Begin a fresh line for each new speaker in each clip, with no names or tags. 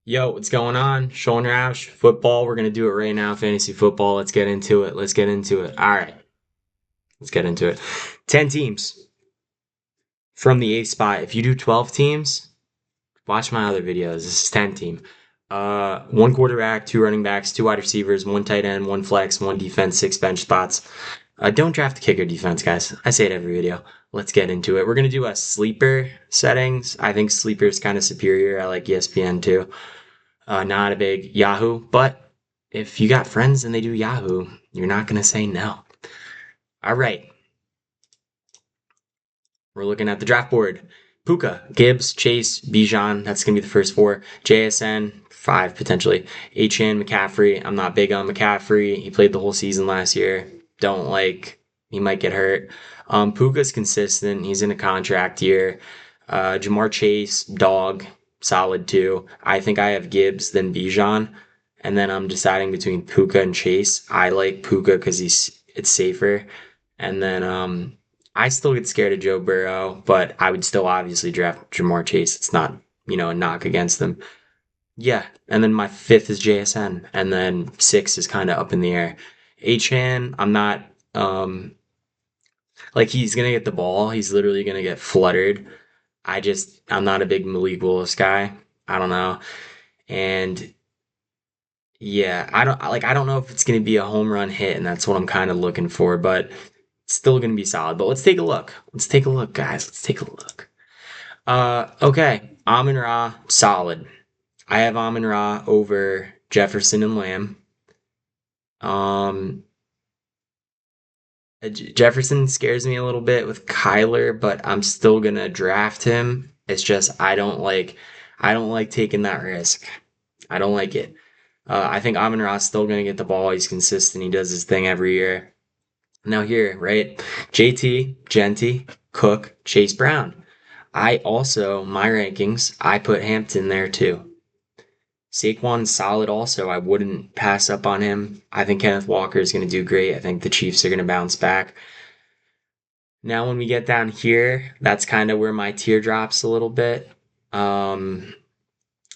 Yo, what's going on? Sean Roush, football. We're gonna do it right now. Fantasy football. Let's get into it. Let's get into it. All right, let's get into it. 10 teams from the eighth spot. If you do 12 teams, watch my other videos. This is 10 team. One quarterback, two running backs, two wide receivers, one tight end, one flex, one defense, six bench spots. Don't draft the kicker defense, guys. I say it every video. Let's get into it. We're gonna do a sleeper settings. I think sleeper is kind of superior. I like ESPN too. Not a big Yahoo, but if you got friends and they do Yahoo, you're not going to say no. All right. We're looking at the draft board. Puka, Gibbs, Chase, Bijan. That's going to be the first four. JSN, five potentially. Achane, McCaffrey. I'm not big on McCaffrey. He played the whole season last year. Don't like, he might get hurt. Puka's consistent. He's in a contract year. Jamar Chase, dog, solid too. I think I have Gibbs, then Bijan. And then I'm deciding between Puka and Chase. I like Puka because it's safer. And then I still get scared of Joe Burrow, but I would still obviously draft Jamar Chase. It's not, a knock against them. Yeah, and then my fifth is JSN, and then six is kind of up in the air. Achan, I'm not like he's gonna get the ball. He's literally gonna get fluttered. I'm not a big Malik Willis guy. I don't know, and yeah, I don't know if it's gonna be a home run hit, and that's what I'm kind of looking for, but it's still gonna be solid. But let's take a look. Let's take a look, guys. Let's take a look. Okay, Amon Ra, solid. I have Amon Ra over Jefferson and Lamb. Um, Jefferson scares me a little bit with Kyler, but I'm still gonna draft him. It's just I don't like taking that risk. I don't like it. I think Amon Ra is still gonna get the ball. He's consistent. He does his thing every year. Now here, right? JT, Genty, Cook, Chase Brown. I also, my rankings, I put Hampton there too. Saquon's solid also. I wouldn't pass up on him. I think Kenneth Walker is going to do great. I think the Chiefs are going to bounce back. Now, when we get down here, that's kind of where my tear drops a little bit. Um,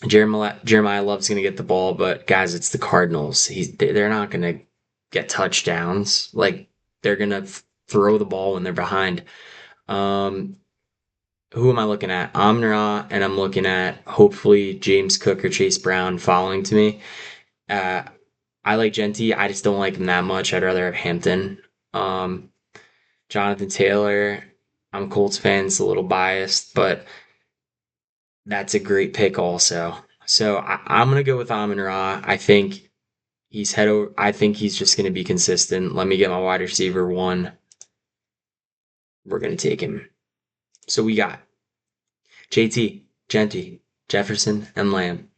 Jeremiah Love's going to get the ball, but guys, it's the Cardinals. They're not going to get touchdowns. Like, they're going to throw the ball when they're behind. Um, who am I looking at? Amon-Ra, and I'm looking at hopefully James Cook or Chase Brown following to me. Uh, I like Genty. I just don't like him that much. I'd rather have Hampton. Um, Jonathan Taylor. I'm a Colts fan. It's a little biased, but that's a great pick also. So I'm gonna go with Amon Ra. I think he's head over. I think he's just gonna be consistent. Let me get my wide receiver one. We're gonna take him. So we got JT, Genty, Jefferson, and Lamb.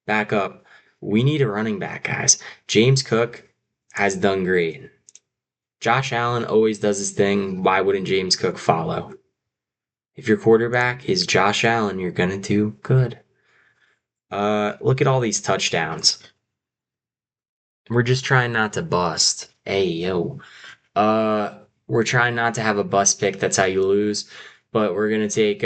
Back up. We need a running back, guys. James Cook has done great. Josh Allen always does his thing. Why wouldn't James Cook follow? If your quarterback is Josh Allen, you're gonna do good. Look at all these touchdowns. We're just trying not to bust. Hey yo. We're trying not to have a bust pick. That's how you lose. But we're gonna take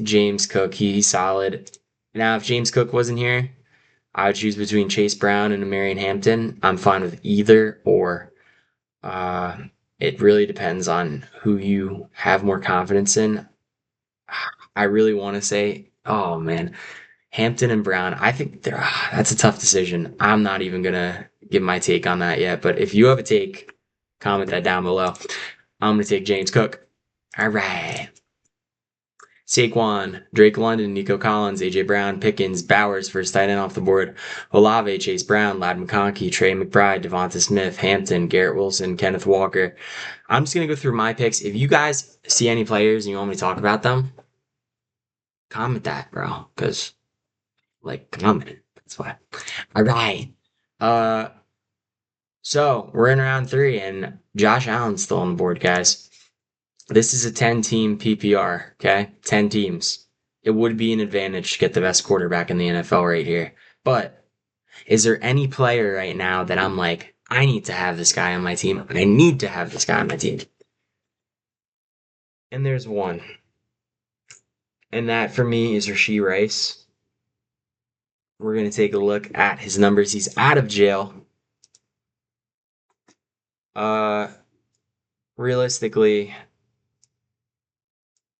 James Cook. He's solid. Now, if James Cook wasn't here, I would choose between Chase Brown and Marion Hampton. I'm fine with either or. Uh, it really depends on who you have more confidence in. I really want to say, oh man, Hampton and Brown. I think that's a tough decision. I'm not even gonna give my take on that yet. But if you have a take, comment that down below. I'm gonna take James Cook. All right. Saquon, Drake London, Nico Collins, AJ Brown, Pickens, Bowers, first tight end off the board, Olave, Chase Brown, Lad McConkey, Trey McBride, Devonta Smith, Hampton, Garrett Wilson, Kenneth Walker. I'm just going to go through my picks. If you guys see any players and you want me to talk about them, comment that, bro. Because, comment. That's why. All right. Uh, so we're in round three, and Josh Allen's still on the board, guys. This is a 10-team PPR, okay? 10 teams. It would be an advantage to get the best quarterback in the NFL right here. But is there any player right now that I'm like, I need to have this guy on my team? I need to have this guy on my team. And there's one. And that for me is Rashee Rice. We're going to take a look at his numbers. He's out of jail. Uh, Realistically,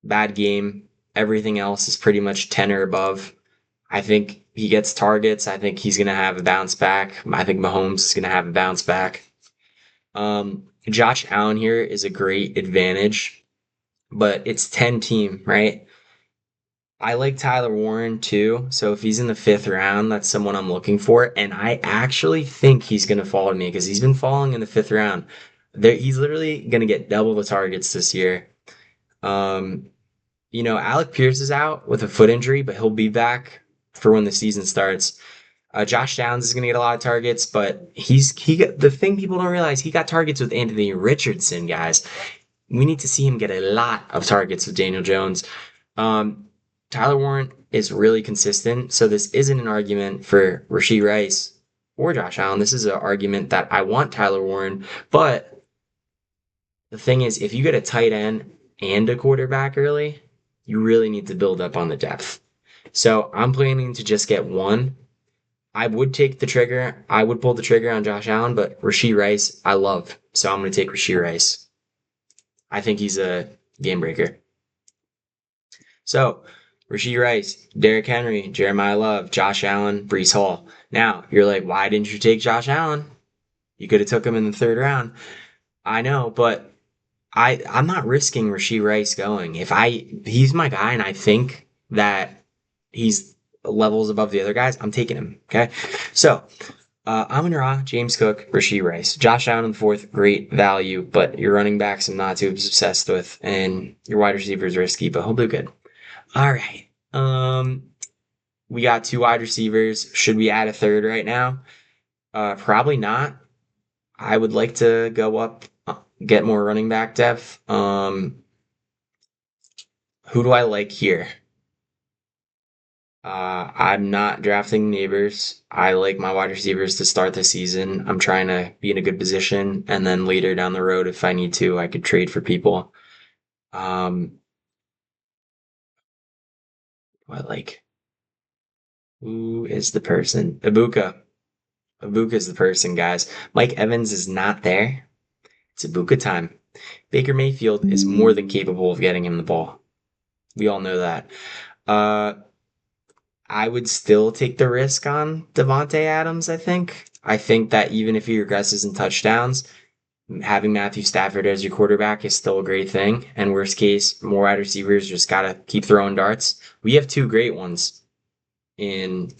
bad game. Everything else is pretty much 10 or above. I think he gets targets. I think he's going to have a bounce back. I think Mahomes is going to have a bounce back. Josh Allen here is a great advantage, but it's 10 team, right? I like Tyler Warren too. So if he's in the fifth round, that's someone I'm looking for. And I actually think he's going to fall to me because he's been falling in the fifth round. He's literally going to get double the targets this year. Um, Alec Pierce is out with a foot injury, but he'll be back for when the season starts. Josh Downs is going to get a lot of targets, but the thing people don't realize, he got targets with Anthony Richardson, guys. We need to see him get a lot of targets with Daniel Jones. Um, Tyler Warren is really consistent, so this isn't an argument for Rashee Rice or Josh Allen. This is an argument that I want Tyler Warren, but the thing is, if you get a tight end and a quarterback early, you really need to build up on the depth. So I'm planning to just get one. I would take the trigger. I would pull the trigger on Josh Allen, but Rashee Rice, I love. So I'm going to take Rashee Rice. I think he's a game breaker. So, Rashee Rice, Derrick Henry, Jeremiah Love, Josh Allen, Breece Hall. Now, you're like, why didn't you take Josh Allen? You could have took him in the third round. I know, but I'm not risking Rashee Rice going. He's my guy and I think that he's levels above the other guys, I'm taking him. Okay. So Amon-Ra, James Cook, Rashee Rice. Josh Allen in the fourth, great value, but your running backs I'm not too obsessed with, and your wide receivers risky, but he'll do good. All right. We got two wide receivers. Should we add a third right now? Probably not. I would like to go up, get more running back depth. Who do I like here? I'm not drafting Neighbors. I like my wide receivers to start the season. I'm trying to be in a good position, and then later down the road, if I need to, I could trade for people. Um, I like who is the person? Ibuka. Ibuka is the person, guys. Mike Evans is not there. It's Ibuka time. Baker Mayfield is more than capable of getting him the ball. We all know that. Uh, I would still take the risk on Devonte Adams, I think. I think that even if he regresses in touchdowns, having Matthew Stafford as your quarterback is still a great thing. And worst case, more wide receivers just got to keep throwing darts. We have two great ones in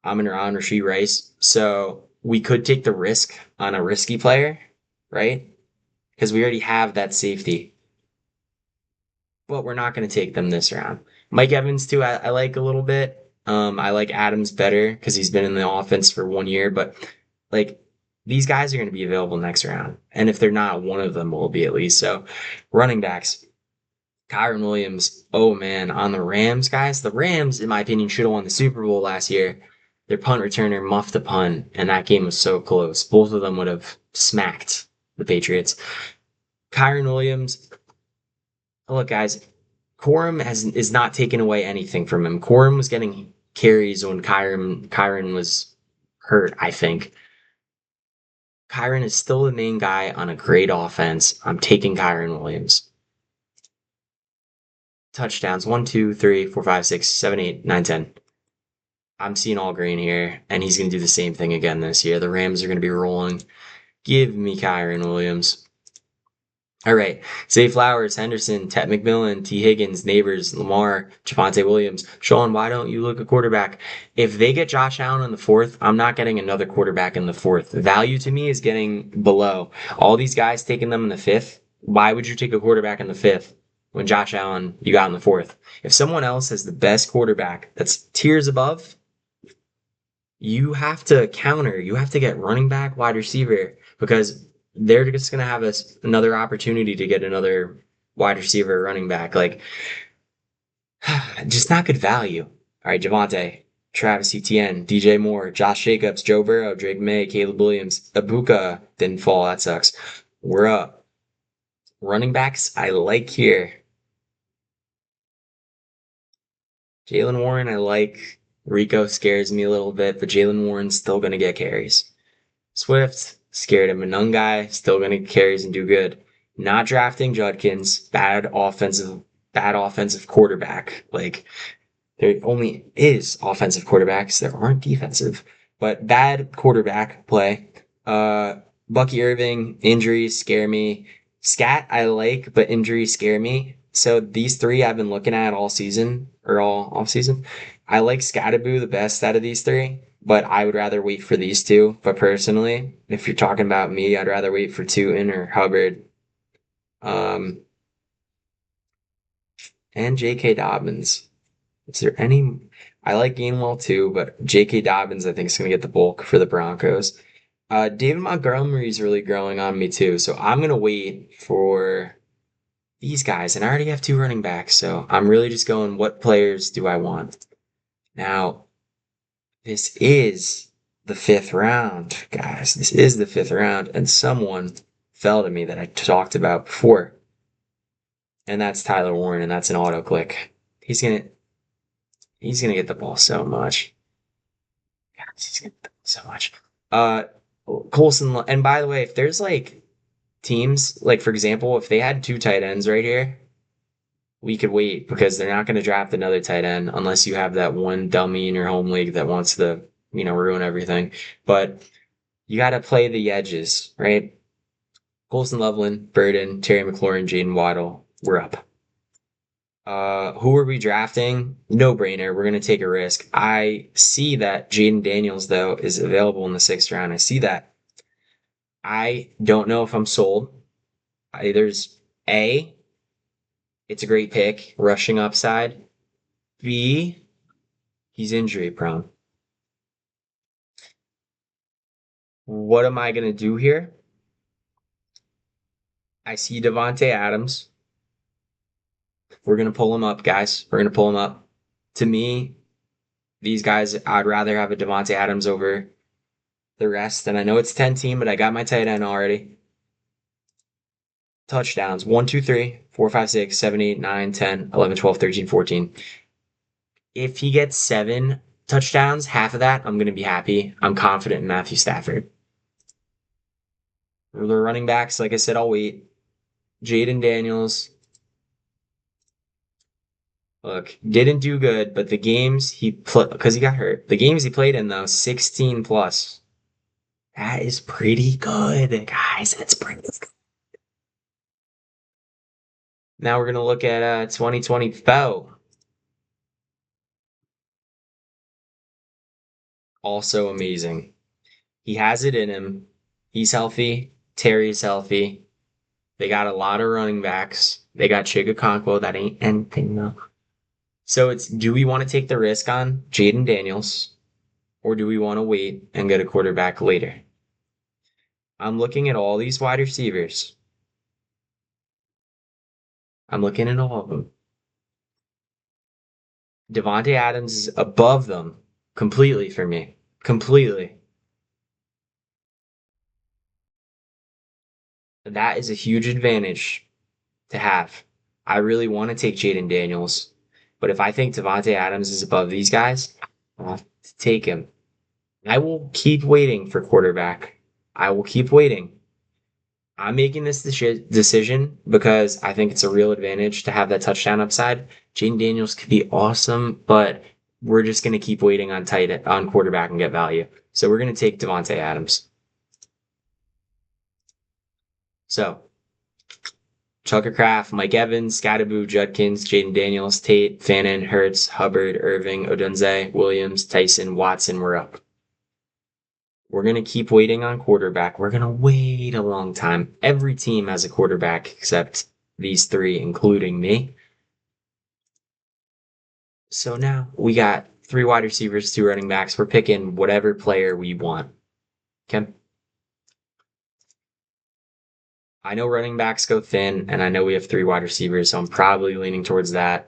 Amon-Ra and Rashee Rice. So we could take the risk on a risky player, right? Because we already have that safety. But we're not going to take them this round. Mike Evans, too, I like a little bit. I like Adams better because he's been in the offense for 1 year. But like these guys are going to be available next round. And if they're not, one of them will be at least. So running backs. Kyren Williams, oh man, on the Rams, guys. The Rams, in my opinion, should have won the Super Bowl last year. Their punt returner muffed a punt, and that game was so close. Both of them would have smacked the Patriots. Kyren Williams, look, guys, Corum is not taking away anything from him. Corum was getting carries when Kyren was hurt, I think. Kyren is still the main guy on a great offense. I'm taking Kyren Williams. Touchdowns 1, 2, 3, 4, 5, 6, 7, 8, 9, 10. I'm seeing all green here, and he's going to do the same thing again this year. The Rams are going to be rolling. Give me Kyren Williams. All right. Zay Flowers, Henderson, Ted McMillan, T. Higgins, Neighbors, Lamar, Javonte Williams. Sean, why don't you look a quarterback? If they get Josh Allen in the fourth, I'm not getting another quarterback in the fourth. Value to me is getting below. All these guys taking them in the fifth. Why would you take a quarterback in the fifth when Josh Allen you got in the fourth? If someone else has the best quarterback that's tiers above, you have to counter. You have to get running back, wide receiver, because they're just going to have another opportunity to get another wide receiver, running back. Like, just not good value. All right, Javonte, Travis Etienne, DJ Moore, Josh Jacobs, Joe Burrow, Drake May, Caleb Williams, Abuka didn't fall. That sucks. We're up. Running backs, I like here. Jalen Warren, I like. Rico scares me a little bit, but Jalen Warren's still going to get carries. Swift, scared him. Nungai, still going to get carries and do good. Not drafting Judkins, bad offensive quarterback. Like, there only is offensive quarterbacks. There aren't defensive, but bad quarterback play. Uh, Bucky Irving injuries scare me. Scat I like, but injuries scare me. So these three I've been looking at all season or all off season. I like Scataboo the best out of these three, but I would rather wait for these two. But personally, if you're talking about me, I'd rather wait for Tootin or Hubbard. Um, and J.K. Dobbins. Is there any? I like Gainwell too, but J.K. Dobbins I think is going to get the bulk for the Broncos. David Montgomery is really growing on me too, so I'm going to wait for these guys, and I already have two running backs, so I'm really just going, what players do I want? Now, this is the fifth round, guys. This is the fifth round, and someone fell to me that I talked about before, and that's Tyler Warren, and that's an auto click. He's gonna get the ball so much. He's gonna get the ball so much. Uh, Colson, and by the way, if there's like teams, like for example, if they had two tight ends right here, we could wait because they're not going to draft another tight end unless you have that one dummy in your home league that wants to, ruin everything. But you got to play the edges, right? Colson Loveland, Burden, Terry McLaurin, Jaden Waddle, we're up. Who are we drafting? No brainer. We're going to take a risk. I see that Jaden Daniels, though, is available in the sixth round. I see that. I don't know if I'm sold. There's A, it's a great pick, rushing upside. B, he's injury prone. What am I going to do here? I see Davante Adams. We're going to pull him up, guys. We're going to pull him up. To me, these guys, I'd rather have a Davante Adams over the rest. And I know it's 10 team, but I got my tight end already. Touchdowns 1, 2, 3, 4, 5, 6, 7, 8, 9, 10, 11, 12, 13, 14. If he gets 7 touchdowns, half of that, I'm going to be happy. I'm confident in Matthew Stafford. The running backs, like I said, I'll wait. Jaden Daniels. Look, didn't do good, but the games he played, because he got hurt, the games he played in, though, 16 plus. That is pretty good, guys. That's pretty good. Now we're going to look at 2024. Also amazing. He has it in him. He's healthy. Terry's healthy. They got a lot of running backs. They got Chigakonkwo. That ain't anything, though. So it's, do we want to take the risk on Jaden Daniels, or do we want to wait and get a quarterback later? I'm looking at all these wide receivers. I'm looking at all of them. Davante Adams is above them completely for me. Completely. That is a huge advantage to have. I really want to take Jaden Daniels, but if I think Davante Adams is above these guys, I'll have to take him. I will keep waiting for quarterback. I will keep waiting. I'm making this decision because I think it's a real advantage to have that touchdown upside. Jaden Daniels could be awesome, but we're just going to keep waiting on quarterback and get value. So we're going to take Davante Adams. So Tucker Kraft, Mike Evans, Scattaboo, Judkins, Jaden Daniels, Tate, Fannin, Hurts, Hubbard, Irving, Odunze, Williams, Tyson, Watson, we're up. We're going to keep waiting on quarterback. We're going to wait a long time. Every team has a quarterback except these three, including me. So now we got 3 wide receivers, 2 running backs. We're picking whatever player we want. Okay. I know running backs go thin, and I know we have 3 wide receivers, so I'm probably leaning towards that.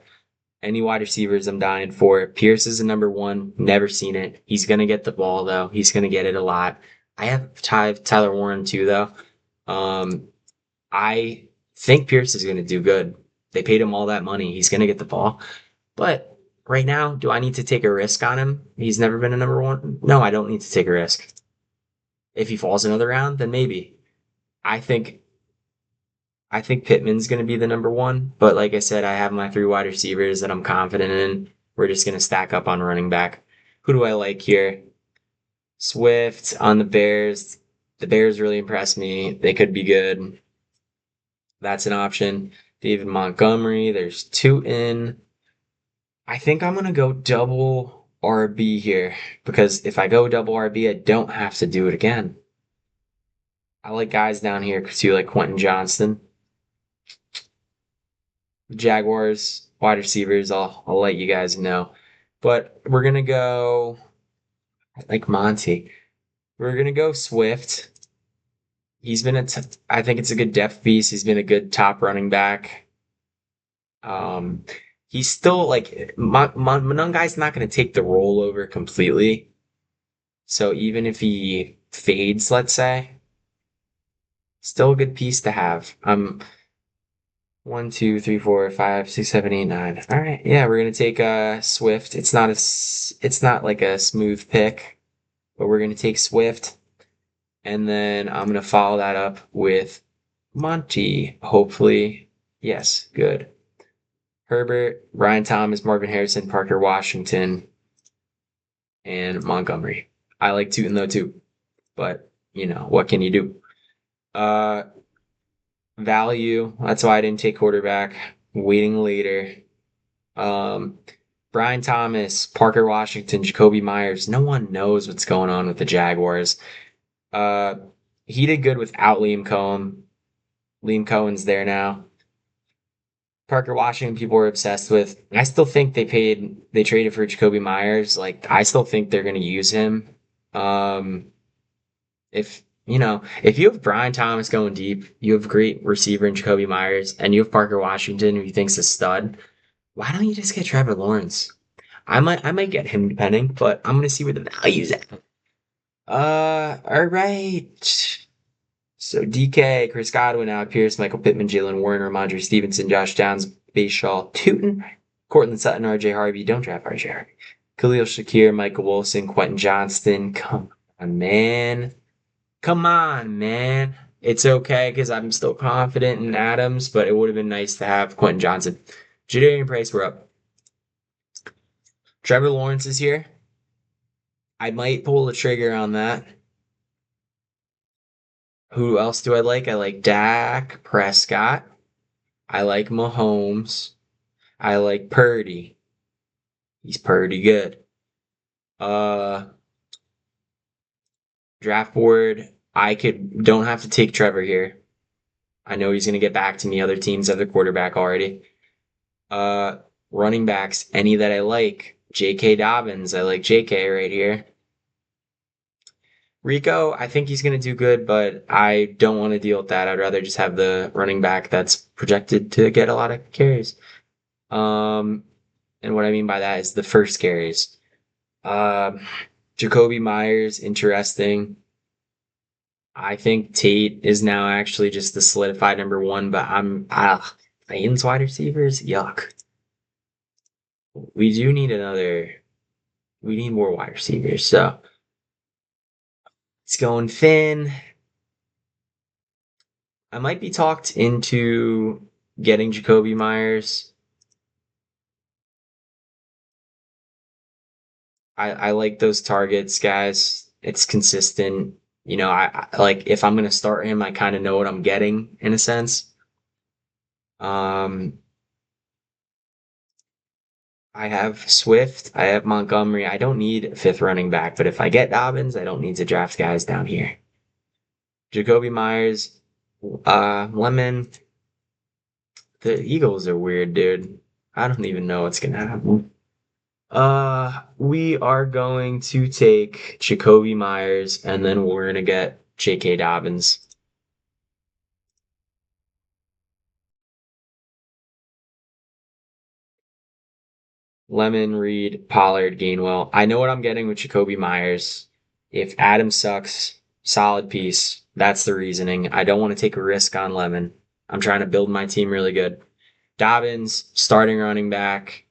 Any wide receivers I'm dying for. Pierce is the number 1. Never seen it. He's going to get the ball, though. He's going to get it a lot. I have Tyler Warren, too, though. I think Pierce is going to do good. They paid him all that money. He's going to get the ball. But right now, do I need to take a risk on him? He's never been a number one. No, I don't need to take a risk. If he falls another round, then maybe. I think I think Pittman's going to be the number one, but like I said, I have my three wide receivers that I'm confident in. We're just going to stack up on running back. Who do I like here? Swift on the Bears. The Bears really impressed me. They could be good. That's an option. David Montgomery. There's two in. I think I'm going to go double RB here because if I go double RB, I don't have to do it again. I like guys down here too, like Quentin Johnston. Jaguars wide receivers. I'll let you guys know. But we're gonna go like Monty. We're gonna go Swift. He's been I think it's a good depth piece. He's been a good top running back. Um, he's still like Monungai's not gonna take the rollover completely. So even if he fades, let's say, still a good piece to have. 1, 2, 3, 4, 5, 6, 7, 8, 9. All right, yeah, we're gonna take Swift. It's not like a smooth pick, but we're gonna take Swift, and then I'm gonna follow that up with Monty. Hopefully, yes, good. Herbert, Ryan Thomas, Marvin Harrison, Parker Washington, and Montgomery. I like Tootin though too, but what can you do? Uh, Value. That's why I didn't take quarterback. Waiting later. Um, Brian Thomas, Parker Washington, Jacoby Myers. No one knows what's going on with the Jaguars. Uh, he did good without Liam Cohen. Liam Cohen's there now. Parker Washington, people were obsessed with. I still think they traded for Jacoby Myers. Like, I still think they're going to use him. Um, if you have Brian Thomas going deep, you have great receiver in Jacoby Myers, and you have Parker Washington, who you think's a stud. Why don't you just get Trevor Lawrence? I might get him depending, but I'm gonna see where the value's at. All right. So DK, Chris Godwin, Alec Pierce, Michael Pittman, Jalen Warren, Ramondre Stevenson, Josh Downs, Bashaw Tootin, Cortland Sutton, RJ Harvey. Don't draft RJ Harvey. Khalil Shakir, Michael Wilson, Quentin Johnston. Come on, man. Come on, man. It's okay because I'm still confident in Adams, but it would have been nice to have Quentin Johnson. Jadarian Price, we're up. Trevor Lawrence is here. I might pull the trigger on that. Who else do I like? I like Dak Prescott. I like Mahomes. I like Purdy. He's pretty good. Uh, Draft board. Don't have to take Trevor here. I know he's gonna get back to me. Other teams have their quarterback already. Uh, Running backs. Any that I like. J.K. Dobbins. I like J.K. right here. Rico, I think he's going to do good, but I don't want to deal with that. I'd rather just have the running back that's projected to get a lot of carries. Um, and what I mean by that is the first carries. Um, Jacoby Myers, interesting. I think Tate is now actually just the solidified number one, but Titans wide receivers, yuck. We do need we need more wide receivers, so it's going thin. I might be talked into getting Jacoby Myers. I like those targets, guys. It's consistent. I like if I'm gonna start him, I kind of know what I'm getting in a sense. Um, I have Swift, I have Montgomery. I don't need a fifth running back, but if I get Dobbins, I don't need to draft guys down here. Jacoby Myers, Lemon. The Eagles are weird, dude. I don't even know what's gonna happen. We are going to take Jacoby Myers and then we're gonna get J.K. Dobbins. Lemon, Reed, Pollard, Gainwell. I know what I'm getting with Jacoby Myers. If Adam sucks, solid piece. That's the reasoning. I don't want to take a risk on Lemon. I'm trying to build my team really good. Dobbins, starting running back.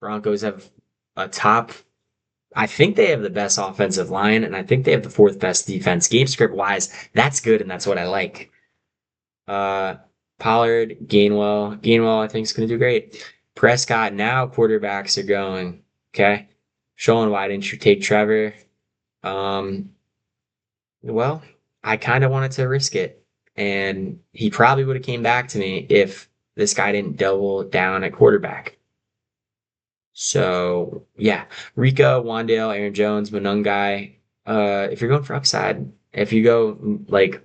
Broncos have a top. I think they have the best offensive line, and I think they have the fourth best defense. Game script wise, that's good, and that's what I like. Uh, Pollard, Gainwell, I think is going to do great. Prescott, now quarterbacks are going. Okay, Sean, why didn't you take Trevor? Um, well, I kind of wanted to risk it, and he probably would have came back to me if this guy didn't double down at quarterback. So yeah, Rika, Wandale, Aaron Jones, Monungai. If you're going for upside, if you go like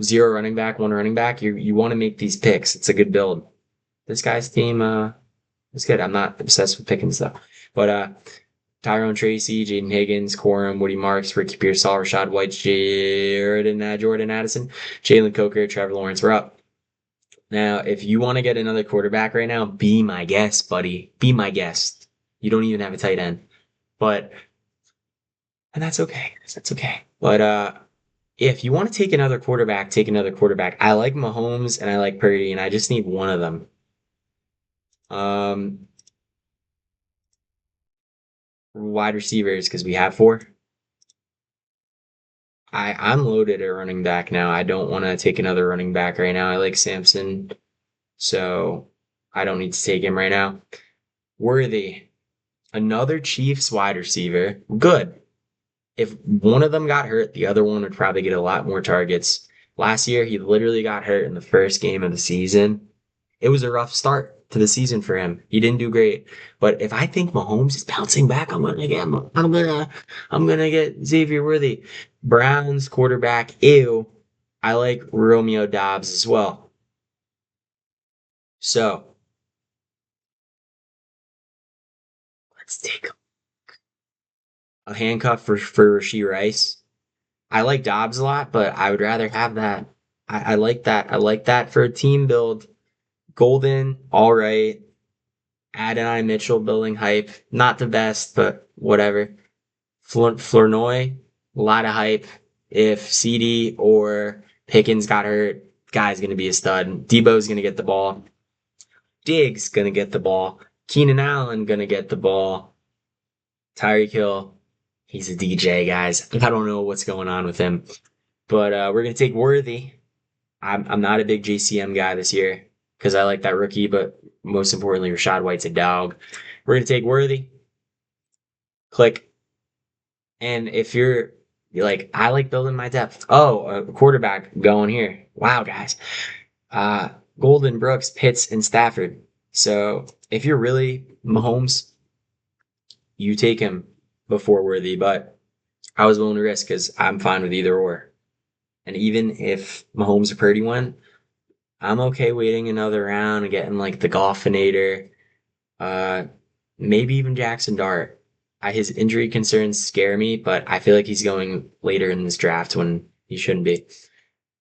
zero running back, one running back, you want to make these picks. It's a good build. This guy's team is good. I'm not obsessed with picking stuff, but Tyrone Tracy, Jaden Higgins, Corum, Woody Marks, Ricky Pearsall, Rashad White, Jordan Addison, Jalen Coker, Trevor Lawrence. We're up. Now, if you want to get another quarterback right now, be my guest, buddy. Be my guest. You don't even have a tight end. But and that's okay. That's okay. But if you want to take another quarterback, take another quarterback. I like Mahomes and I like Purdy, and I just need one of them. Um, Wide receivers, because we have four. I'm loaded at running back now. I don't want to take another running back right now. I like Samson, so I don't need to take him right now. Worthy, another Chiefs wide receiver. Good. If one of them got hurt, the other one would probably get a lot more targets. Last year, he literally got hurt in the first game of the season. It was a rough start to the season for him. He didn't do great. But if I think Mahomes is bouncing back, I'm gonna get Xavier Worthy. Browns quarterback, ew. I like Romeo Dobbs as well. So let's take a handcuff for Rasheed Rice. I like Dobbs a lot, but I would rather have that. I like that. I like that for a team build. Golden, all right. Adonai Mitchell building hype. Not the best, but whatever. Flournoy, a lot of hype. If CD or Pickens got hurt, guy's going to be a stud. Debo's going to get the ball. Diggs going to get the ball. Keenan Allen going to get the ball. Tyreek Hill, he's a DJ, guys. I don't know what's going on with him. But we're going to take Worthy. I'm not a big JCM guy this year because I like that rookie, but most importantly, Rashad White's a dog. We're going to take Worthy. Click. And if you're like, I like building my depth. Oh, a quarterback going here. Wow, guys. Uh, Golden, Brooks, Pitts, and Stafford. So if you're really Mahomes, you take him before Worthy. But I was willing to risk because I'm fine with either or. And even if Mahomes or Purdy won, I'm okay waiting another round and getting like the Golfinator, uh, maybe even Jackson Dart. His injury concerns scare me, but I feel like he's going later in this draft when he shouldn't be.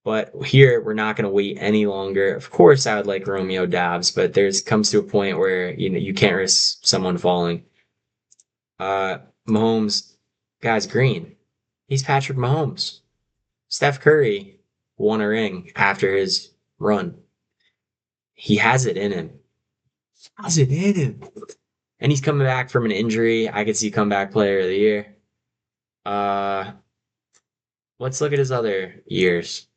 But here we're not going to wait any longer. Of course, I would like Romeo Dobbs, but there's comes to a point where you can't risk someone falling. Mahomes, guys, green. He's Patrick Mahomes. Steph Curry won a ring after his run. He has it in him. Has it in him. And he's coming back from an injury. I could see comeback player of the year. Uh, let's look at his other years.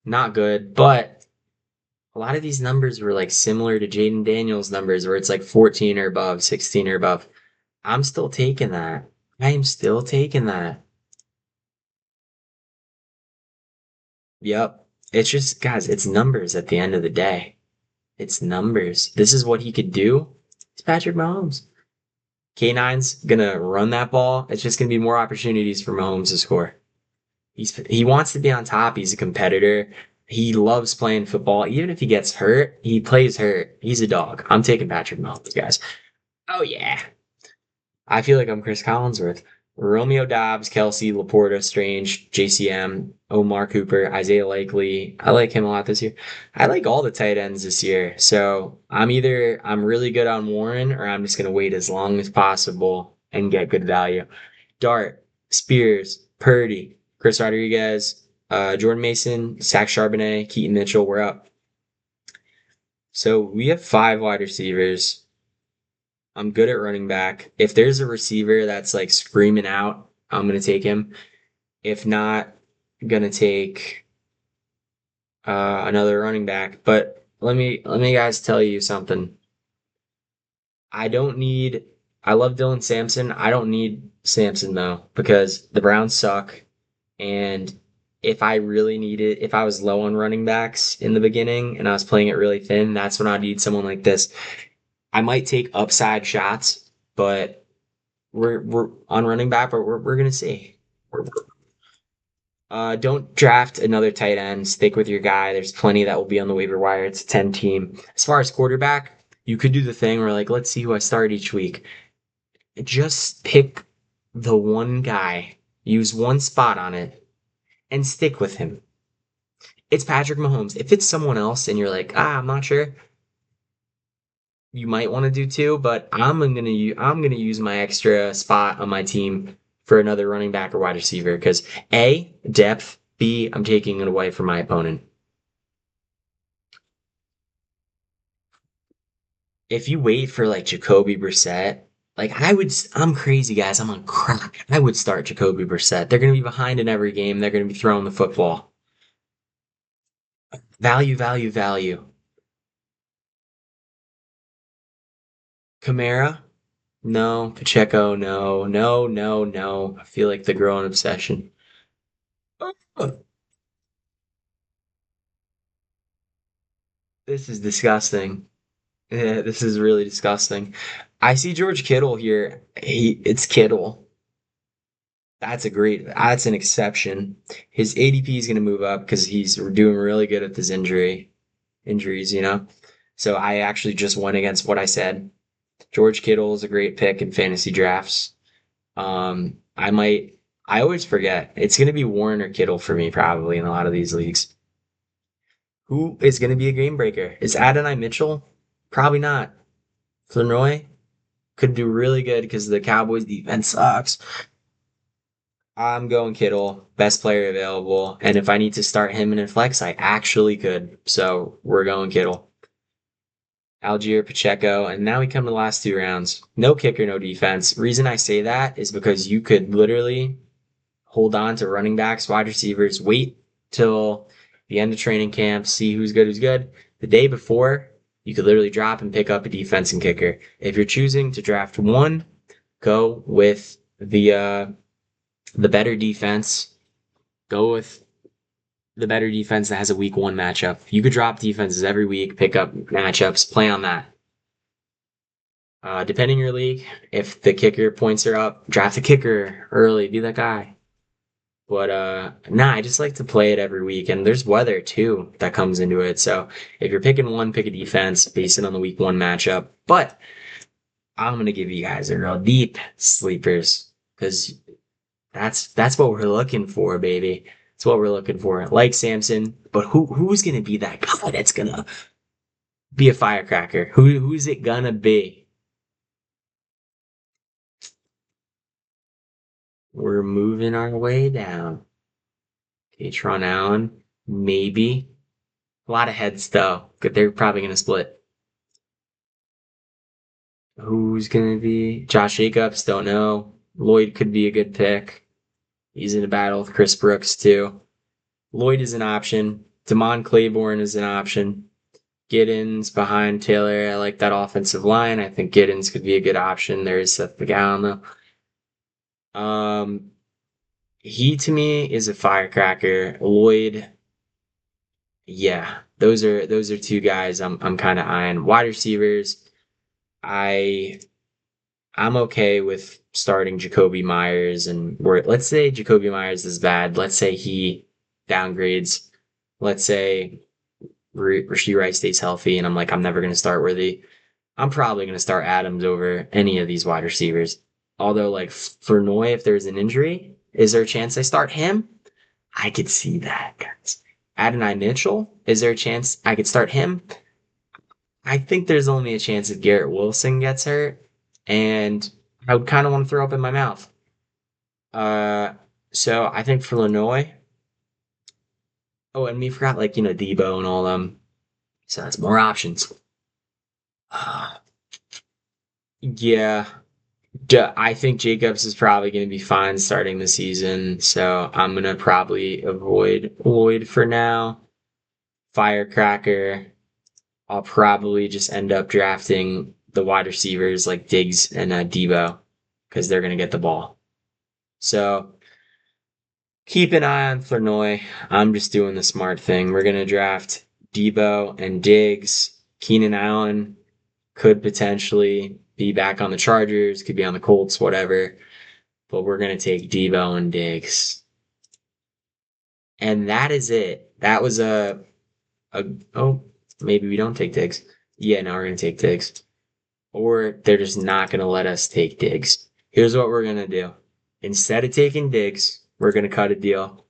Not good, but a lot of these numbers were like similar to Jaden Daniels' numbers, where it's like 14 or above, 16 or above. I'm still taking that. I am still taking that. Yep. It's just, guys, it's numbers at the end of the day. It's numbers. This is what he could do. It's Patrick Mahomes. K9's gonna run that ball. It's just gonna be more opportunities for Mahomes to score. He wants to be on top. He's a competitor. He loves playing football. Even if he gets hurt, he plays hurt. He's a dog. I'm taking Patrick Mahomes, guys. Oh yeah. I feel like I'm Chris Collinsworth. Romeo Dobbs, Kelsey, Laporta, Strange, JCM, Omar Cooper, Isaiah Likely. I like him a lot this year. I like all the tight ends this year. So I'm really good on Warren or I'm just gonna wait as long as possible and get good value. Dart, Spears, Purdy, Chris Rodriguez, Jordan Mason, Zach Charbonnet, Keaton Mitchell, we're up. So we have five wide receivers. I'm good at running back. If there's a receiver that's like screaming out, I'm gonna take him. If not, I'm gonna take another running back. But let me guys tell you something. I don't need. I love Dylan Sampson. I don't need Sampson though because the Browns suck. And if I really needed, if I was low on running backs in the beginning and I was playing it really thin, that's when I need someone like this. I might take upside shots, but we're on running back, but we're gonna see. Don't draft another tight end. Stick with your guy. There's plenty that will be on the waiver wire. It's a 10 team. As far as quarterback, you could do the thing where like, let's see who I start each week. Just pick the one guy, use one spot on it, and stick with him. It's Patrick Mahomes. If it's someone else and you're like, I'm not sure, you might want to do two, but I'm gonna use my extra spot on my team for another running back or wide receiver because A, depth, B, I'm taking it away from my opponent. If you wait for like Jacoby Brissett, like I'm crazy guys, I'm on crack. I would start Jacoby Brissett. They're gonna be behind in every game. They're gonna be throwing the football. Value, value, value. Kamara? No. Pacheco? No. No, no, no. I feel like the growing obsession. This is disgusting. Yeah, this is really disgusting. I see George Kittle here. It's Kittle. That's an exception. His ADP is going to move up because he's doing really good at this injuries, you know? So I actually just went against what I said. George Kittle is a great pick in fantasy drafts. I might, I always forget. It's going to be Warren or Kittle for me probably in a lot of these leagues. Who is going to be a game breaker? Is Adonai Mitchell? Probably not. Flournoy could do really good because the Cowboys defense sucks. I'm going Kittle, best player available. And if I need to start him in a flex, I actually could. So we're going Kittle. Algier, Pacheco, and now we come to the last two rounds. No kicker, no defense. Reason I say that is because you could literally hold on to running backs, wide receivers, wait till the end of training camp, see who's good, who's good. The day before, you could literally drop and pick up a defense and kicker. If you're choosing to draft one, go with the better defense. Go with the better defense that has a week one matchup. You could drop defenses every week, pick up matchups, play on that. Depending on your league, if the kicker points are up, draft a kicker early, be that guy. But nah, I just like to play it every week, and there's weather too that comes into it. So if you're picking one, pick a defense, base it on the week one matchup. But I'm gonna give you guys a real deep sleepers because that's what we're looking for, baby. That's what we're looking for. Like Samson, but who's gonna be that guy that's gonna be a firecracker? Who's it gonna be? We're moving our way down. Okay, Tron Allen, maybe. A lot of heads though. They're probably gonna split. Who's gonna be? Josh Jacobs, don't know. Lloyd could be a good pick. He's in a battle with Chris Brooks too. Lloyd is an option. Damon Claiborne is an option. Giddens behind Taylor. I like that offensive line. I think Giddens could be a good option. There's Seth McGowan though. He to me is a firecracker. Lloyd, yeah, those are two guys I'm kind of eyeing. Wide receivers, I I'm okay with starting Jacoby Myers and where let's say Jacoby Myers is bad. Let's say he downgrades. Let's say Rashee Rice stays healthy, and I'm like I'm never gonna start Worthy. I'm probably going to start Adams over any of these wide receivers. Although, like Flournoy, if there's an injury, is there a chance I start him? I could see that, guys. Adonai Mitchell, is there a chance I could start him? I think there's only a chance if Garrett Wilson gets hurt, and I would kind of want to throw up in my mouth. Uh, so I think for Flournoy, oh, and we forgot like Debo and all them. So that's more options. Yeah, I think Jacobs is probably going to be fine starting the season, so I'm going to probably avoid Lloyd for now. Firecracker, I'll probably just end up drafting the wide receivers like Diggs and Debo because they're going to get the ball. So keep an eye on Flournoy. I'm just doing the smart thing. We're going to draft Debo and Diggs. Keenan Allen could potentially be back on the Chargers, could be on the Colts, whatever. But we're going to take Debo and Diggs. And that is it. That was a oh, maybe we don't take Diggs. Yeah, now we're going to take Diggs. Or they're just not going to let us take Diggs. Here's what we're going to do. Instead of taking Diggs, we're going to cut a deal.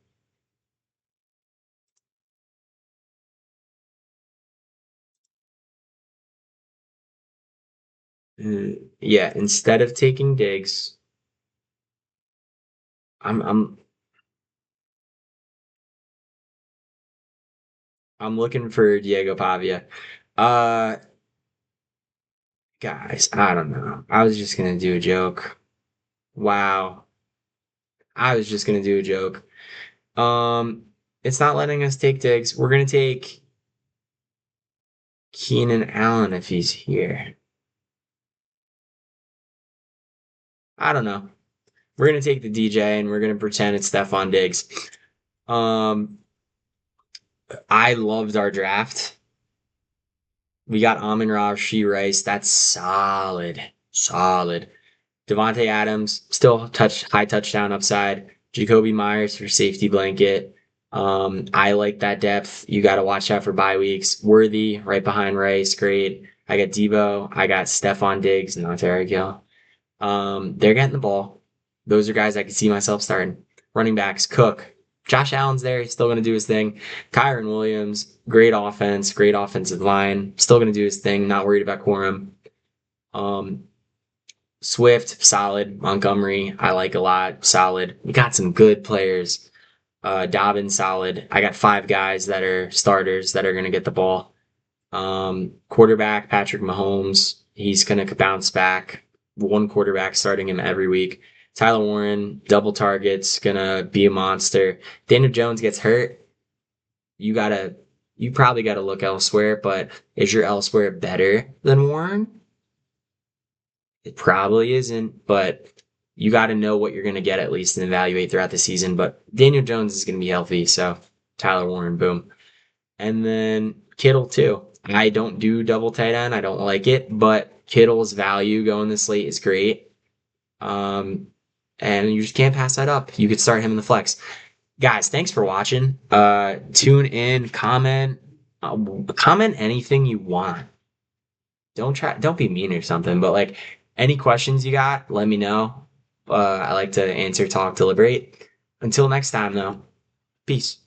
Yeah, instead of taking Diggs, I'm I'm looking for Diego Pavia. Uh guys, I don't know. I was just gonna do a joke. Wow. I was just gonna do a joke. It's not letting us take Diggs. We're gonna take Keenan Allen if he's here. I don't know. We're gonna take the DJ and we're gonna pretend it's Stephon Diggs. Um, I loved our draft. We got Amon-Ra, Rice. That's solid, solid. Devontae Adams still high touchdown upside. Jacoby Myers for safety blanket. I like that depth. You got to watch out for bye weeks. Worthy right behind Rice, great. I got Debo. I got Stephon Diggs, not Tyreek Hill. They're getting the ball. Those are guys I could see myself starting. Running backs, Cook. Josh Allen's there. He's still going to do his thing. Kyron Williams, great offense, great offensive line. Still going to do his thing. Not worried about Quorum. Um, Swift, solid. Montgomery, I like a lot. Solid. We got some good players. Dobbins, solid. I got 5 guys that are starters that are going to get the ball. Quarterback, Patrick Mahomes. He's going to bounce back. One quarterback starting him every week. Tyler Warren, double targets, gonna be a monster. Daniel Jones gets hurt. You gotta, you probably gotta look elsewhere, but is your elsewhere better than Warren? It probably isn't, but you got to know what you're going to get at least and evaluate throughout the season. But Daniel Jones is going to be healthy, so Tyler Warren, boom. And then Kittle, too. I don't do double tight end. I don't like it, but Kittle's value going this late is great. Um, and you just can't pass that up. You could start him in the flex. Guys, thanks for watching. Tune in, comment anything you want. Don't be mean or something, but like any questions you got, let me know. I like to answer, talk, deliberate. Until next time, though, peace.